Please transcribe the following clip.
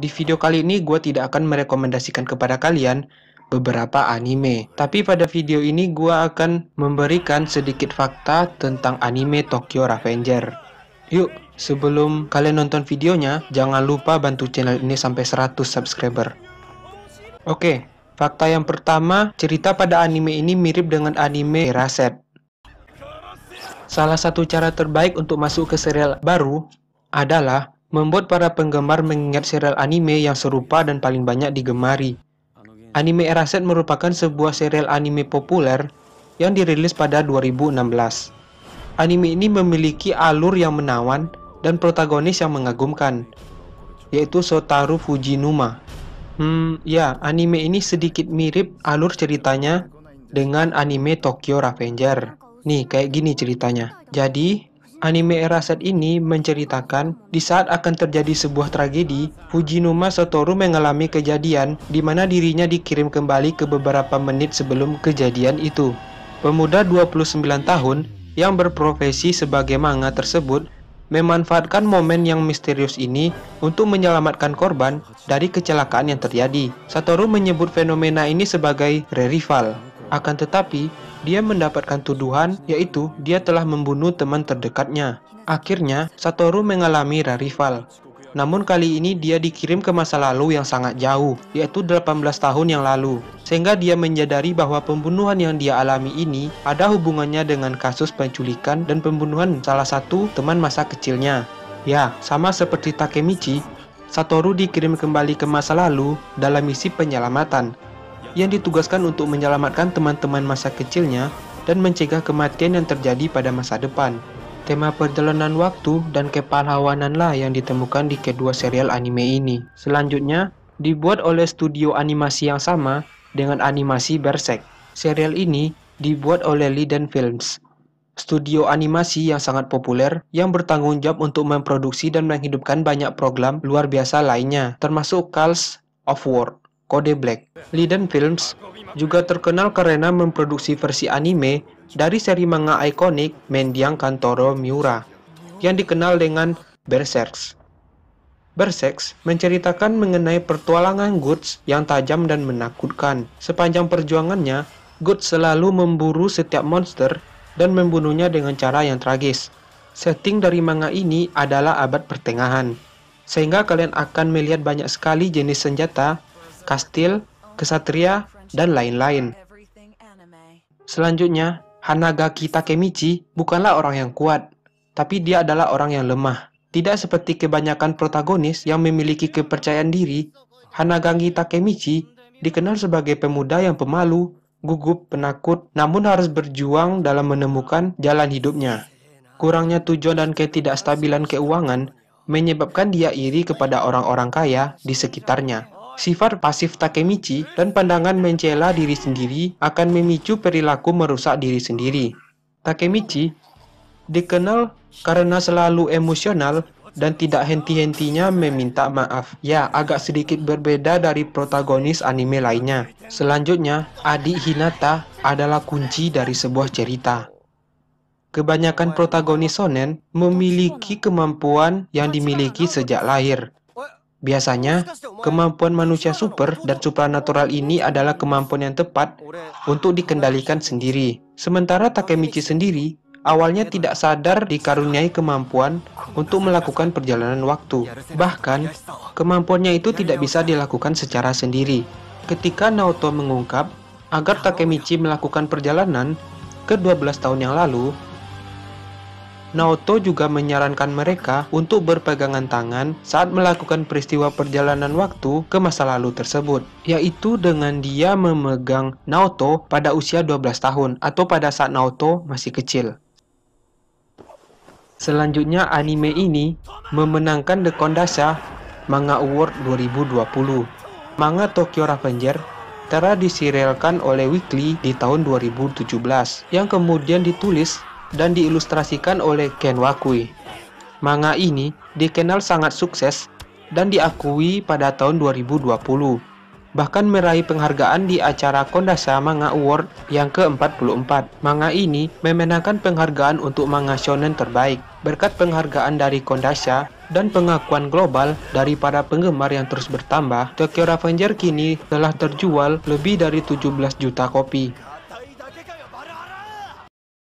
Di video kali ini gue tidak akan merekomendasikan kepada kalian beberapa anime. Tapi pada video ini gue akan memberikan sedikit fakta tentang anime Tokyo Revenger. Yuk, sebelum kalian nonton videonya, jangan lupa bantu channel ini sampai 100 subscriber. Oke, fakta yang pertama, cerita pada anime ini mirip dengan anime Eraset. Salah satu cara terbaik untuk masuk ke serial baru adalah membuat para penggemar mengingat serial anime yang serupa dan paling banyak digemari. Anime Eraset merupakan sebuah serial anime populer yang dirilis pada 2016. Anime ini memiliki alur yang menawan dan protagonis yang mengagumkan, yaitu Shotaro Fujinuma. Anime ini sedikit mirip alur ceritanya dengan anime Tokyo Revenger. Nih, kayak gini ceritanya. Jadi, anime Eraset ini menceritakan di saat akan terjadi sebuah tragedi, Fujinuma Satoru mengalami kejadian di mana dirinya dikirim kembali ke beberapa menit sebelum kejadian itu. Pemuda 29 tahun yang berprofesi sebagai manga tersebut memanfaatkan momen yang misterius ini untuk menyelamatkan korban dari kecelakaan yang terjadi. Satoru menyebut fenomena ini sebagai re-rival. Akan tetapi, dia mendapatkan tuduhan yaitu dia telah membunuh teman terdekatnya. Akhirnya, Satoru mengalami re-rival. Namun kali ini dia dikirim ke masa lalu yang sangat jauh, yaitu 18 tahun yang lalu. Sehingga dia menyadari bahwa pembunuhan yang dia alami ini ada hubungannya dengan kasus penculikan dan pembunuhan salah satu teman masa kecilnya. Ya, sama seperti Takemichi, Satoru dikirim kembali ke masa lalu dalam misi penyelamatan yang ditugaskan untuk menyelamatkan teman-teman masa kecilnya dan mencegah kematian yang terjadi pada masa depan. Tema perjalanan waktu dan kepahlawananlah yang ditemukan di kedua serial anime ini. Selanjutnya, dibuat oleh studio animasi yang sama dengan animasi Berserk. Serial ini dibuat oleh Liden Films, studio animasi yang sangat populer yang bertanggung jawab untuk memproduksi dan menghidupkan banyak program luar biasa lainnya, termasuk Calls of War, Code Black. Liden Films juga terkenal karena memproduksi versi anime dari seri manga ikonik mendiang Kantaro Miura yang dikenal dengan Berserk. Berserk menceritakan mengenai pertualangan Guts yang tajam dan menakutkan. Sepanjang perjuangannya, Guts selalu memburu setiap monster dan membunuhnya dengan cara yang tragis. Setting dari manga ini adalah abad pertengahan, sehingga kalian akan melihat banyak sekali jenis senjata, kastil, kesatria, dan lain-lain. Selanjutnya, Hanagaki Takemichi bukanlah orang yang kuat, tapi dia adalah orang yang lemah. Tidak seperti kebanyakan protagonis yang memiliki kepercayaan diri, Hanagaki Takemichi dikenal sebagai pemuda yang pemalu, gugup, penakut, namun harus berjuang dalam menemukan jalan hidupnya. Kurangnya tujuan dan ketidakstabilan keuangan menyebabkan dia iri kepada orang-orang kaya di sekitarnya. Sifat pasif Takemichi dan pandangan mencela diri sendiri akan memicu perilaku merusak diri sendiri. Takemichi dikenal karena selalu emosional dan tidak henti-hentinya meminta maaf. Ya, agak sedikit berbeda dari protagonis anime lainnya. Selanjutnya, adik Hinata adalah kunci dari sebuah cerita. Kebanyakan protagonis shonen memiliki kemampuan yang dimiliki sejak lahir. Biasanya, kemampuan manusia super dan supranatural ini adalah kemampuan yang tepat untuk dikendalikan sendiri. Sementara Takemichi sendiri awalnya tidak sadar dikaruniai kemampuan untuk melakukan perjalanan waktu. Bahkan, kemampuannya itu tidak bisa dilakukan secara sendiri. Ketika Naoto mengungkap agar Takemichi melakukan perjalanan ke 12 tahun yang lalu, Naoto juga menyarankan mereka untuk berpegangan tangan saat melakukan peristiwa perjalanan waktu ke masa lalu tersebut, yaitu dengan dia memegang Naoto pada usia 12 tahun atau pada saat Naoto masih kecil. Selanjutnya, anime ini memenangkan The Kondasha Manga Award 2020. Manga Tokyo Revenger telah diserialkan oleh Weekly di tahun 2017, yang kemudian ditulis dan diilustrasikan oleh Ken Wakui. Manga ini dikenal sangat sukses dan diakui pada tahun 2020, bahkan meraih penghargaan di acara Kondasha Manga Award yang ke-44. Manga ini memenangkan penghargaan untuk manga shonen terbaik. Berkat penghargaan dari Kondasha, Dan pengakuan global dari para penggemar yang terus bertambah, Tokyo Revenger kini telah terjual lebih dari 17 juta kopi.